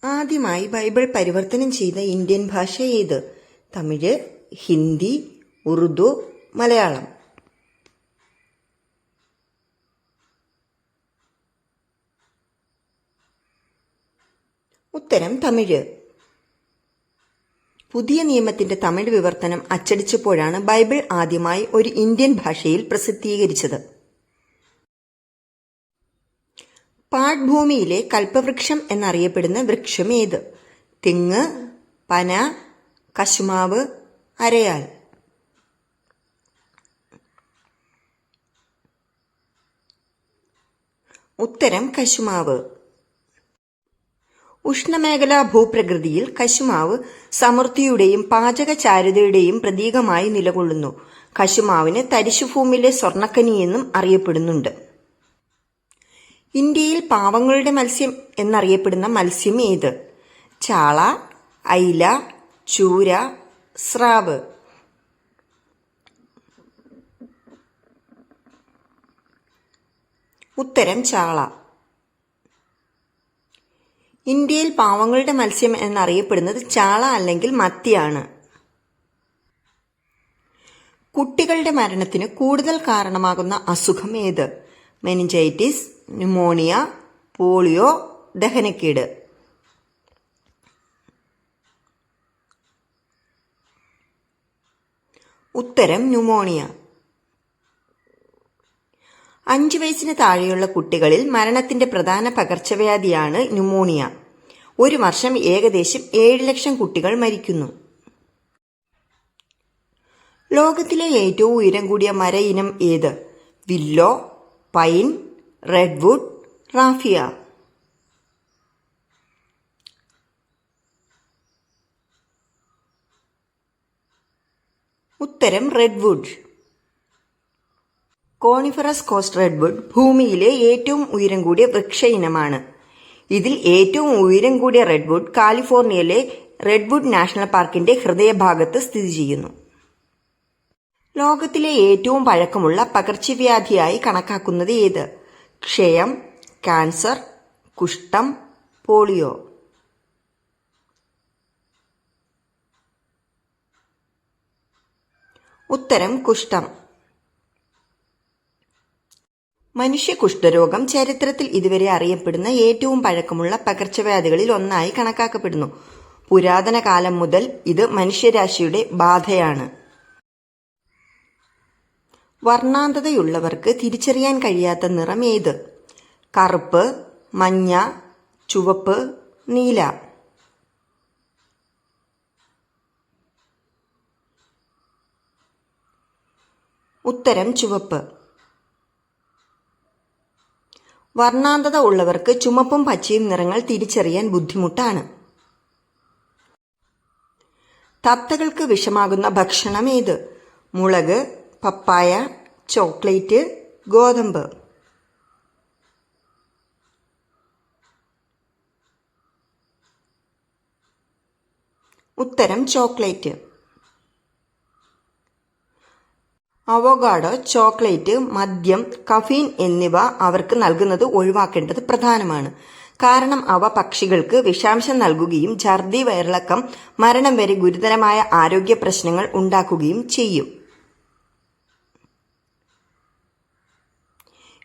ആദ്യമായി ബൈബിൾ പരിവർത്തനം ചെയ്ത ഇന്ത്യൻ ഭാഷ ഏത്? തമിഴ്, ഹിന്ദി, ഉറുദു, മലയാളം. ഉത്തരം തമിഴ്. പുതിയ നിയമത്തിന്റെ തമിഴ് വിവർത്തനം അച്ചടിച്ചപ്പോഴാണ് ബൈബിൾ ആദ്യമായി ഒരു ഇന്ത്യൻ ഭാഷയിൽ പ്രസിദ്ധീകരിച്ചത്. പാഴ്ഭൂമിയിലെ കൽപ്പവൃക്ഷം എന്നറിയപ്പെടുന്ന വൃക്ഷം ഏത്? തെങ്ങ്, പന, കശുമാവ്, അരയാൽ. ഉത്തരം കശുമാവ്. ഉഷ്ണമേഖലാ ഭൂപ്രകൃതിയിൽ കശുമാവ് സമൃദ്ധിയുടെയും പാചകചാരുതയുടെയും പ്രതീകമായി നിലകൊള്ളുന്നു. കശുമാവിന് തരിശുഭൂമിയിലെ സ്വർണ്ണക്കനി എന്നും അറിയപ്പെടുന്നുണ്ട്. ഇന്ത്യയിൽ പാവങ്ങളുടെ മത്സ്യം എന്നറിയപ്പെടുന്ന മത്സ്യം ഏത്? ചാള, അയില, ചൂര, സ്രാവ്. ഉത്തരം ചാള. ഇന്ത്യയിൽ പാവങ്ങളുടെ മത്സ്യം എന്നറിയപ്പെടുന്നത് ചാള അല്ലെങ്കിൽ മത്തിയാണ്. കുട്ടികളുടെ മരണത്തിന് കൂടുതൽ കാരണമാകുന്ന അസുഖം ഏത്? മെനിഞ്ചൈറ്റിസ്, ന്യൂമോണിയ, പോളിയോ, ദഹനക്കേട്. ഉത്തരം ന്യൂമോണിയ. 5 വയസ്സിന് താഴെയുള്ള കുട്ടികളിൽ മരണത്തിന്റെ പ്രധാന പകർച്ചവ്യാധിയാണ് ന്യൂമോണിയ. ഒരു വർഷം ഏകദേശം 7 ലക്ഷം കുട്ടികൾ മരിക്കുന്നു. ലോകത്തിലെ ഏറ്റവും ഉയരം കൂടിയ മര ഇനം ഏത്? Willow, pine, redwood, Rafiya. ഉത്തരം റെഡ്വുഡ്. കോണിഫറസ് കോസ്റ്റ് റെഡ്വുഡ് ഭൂമിയിലെ ഏറ്റവും ഉയരം കൂടിയ വൃക്ഷ ഇനമാണ്. ഇതിൽ ഏറ്റവും ഉയരം കൂടിയ റെഡ്വുഡ് കാലിഫോർണിയയിലെ റെഡ്വുഡ് നാഷണൽ പാർക്കിന്റെ ഹൃദയഭാഗത്ത് സ്ഥിതി ചെയ്യുന്നു. ലോകത്തിലെ ഏറ്റവും പഴക്കമുള്ള പകർച്ചവ്യാധിയായി കണക്കാക്കുന്നത് ഏത്? ക്ഷയം, ക്യാൻസർ, കുഷ്ഠം, പോളിയോ. ഉത്തരം കുഷ്ഠം. മനുഷ്യ കുഷ്ഠരോഗം ചരിത്രത്തിൽ ഇതുവരെ അറിയപ്പെടുന്ന ഏറ്റവും പഴക്കമുള്ള പകർച്ചവ്യാധികളിൽ ഒന്നായി കണക്കാക്കപ്പെടുന്നു. പുരാതന കാലം മുതൽ ഇത് മനുഷ്യരാശിയുടെ ബാധയാണ്. വർണ്ണാന്തതയുള്ളവർക്ക് തിരിച്ചറിയാൻ കഴിയാത്ത നിറം ഏത്? കറുപ്പ്, മഞ്ഞ, ചുവപ്പ്, നീല. ഉത്തരം ചുവപ്പ്. വർണ്ണാന്തത ഉള്ളവർക്ക് ചുമപ്പും പച്ചയും നിറങ്ങൾ തിരിച്ചറിയാൻ ബുദ്ധിമുട്ടാണ്. തത്തകൾക്ക് വിഷമാകുന്ന ഭക്ഷണം ഏത്? മുളക്, പപ്പായ, ചോക്ലേറ്റ്, ഗോതമ്പ്. ഉത്തരം ചോക്ലേറ്റ്. അവോക്കാഡോ, ചോക്ലേറ്റ്, മദ്യം, കഫീൻ എന്നിവ അവർക്ക് നൽകുന്നത് ഒഴിവാക്കേണ്ടത് പ്രധാനമാണ്. കാരണം അവ പക്ഷികൾക്ക് വിഷാംശം നൽകുകയും ഛർദി, വയറിളക്കം, മരണം വരെ ഗുരുതരമായ ആരോഗ്യ പ്രശ്നങ്ങൾ ഉണ്ടാക്കുകയും ചെയ്യും.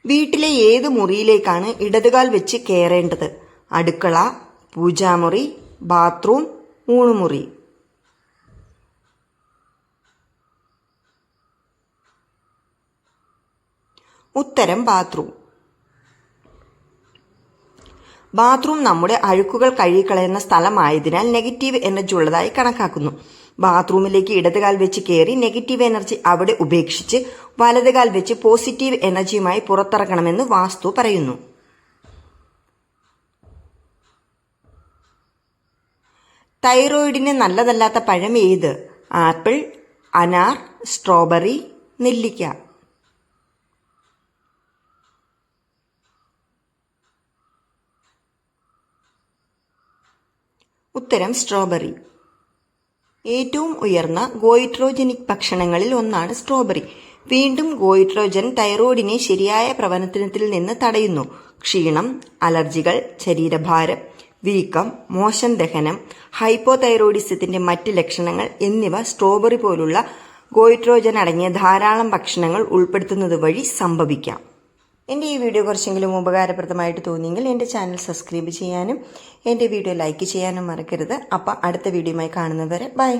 വീട്ടിലെ ഏത് മുറിയിലേക്കാണ് ഇടതുകാൽ വെച്ച് കയറേണ്ടത്? അടുക്കള, പൂജാമുറി, ബാത്റൂം, ഊണുമുറി. ഉത്തരം ബാത്റൂം. ബാത്റൂം നമ്മുടെ അഴുക്കുകൾ കഴുകിക്കളയുന്ന സ്ഥലമായതിനാൽ നെഗറ്റീവ് എനർജി ഉള്ളതായി കണക്കാക്കുന്നു. ബാത്റൂമിലേക്ക് ഇടതുകാൽ വെച്ച് കയറി നെഗറ്റീവ് എനർജി അവിടെ ഉപേക്ഷിച്ച് വലതുകാൽ വെച്ച് പോസിറ്റീവ് എനർജിയുമായി പുറത്തിറങ്ങണമെന്ന് വാസ്തു പറയുന്നു. തൈറോയിഡിന് നല്ലതല്ലാത്ത പഴം ഏത്? ആപ്പിൾ, അനാർ, സ്ട്രോബെറി, നെല്ലിക്ക. ഉത്തരം സ്ട്രോബെറി. ഏറ്റവും ഉയർന്ന ഗോയിട്രോജനിക് ഭക്ഷണങ്ങളിൽ ഒന്നാണ് സ്ട്രോബെറി. വീണ്ടും ഗോയിട്രോജൻ തൈറോയിഡിനെ ശരിയായ പ്രവർത്തനത്തിൽ നിന്ന് തടയുന്നു. ക്ഷീണം, അലർജികൾ, ശരീരഭാരം, വീക്കം, മോശം ദഹനം, ഹൈപ്പോതൈറോയിഡിസത്തിന്റെ മറ്റ് ലക്ഷണങ്ങൾ എന്നിവ സ്ട്രോബെറി പോലുള്ള ഗോയിട്രോജൻ അടങ്ങിയ ധാരാളം ഭക്ഷണങ്ങൾ ഉൾപ്പെടുത്തുന്നത് വഴി സംഭവിക്കാം. എൻ്റെ ഈ വീഡിയോ കുറച്ചെങ്കിലും ഉപകാരപ്രദമായിട്ട് തോന്നിയെങ്കിൽ എൻ്റെ ചാനൽ സബ്സ്ക്രൈബ് ചെയ്യാനും എൻ്റെ വീഡിയോ ലൈക്ക് ചെയ്യാനും മറക്കരുത്. അപ്പോൾ അടുത്ത വീഡിയോയുമായി കാണുന്നതുവരെ ബൈ.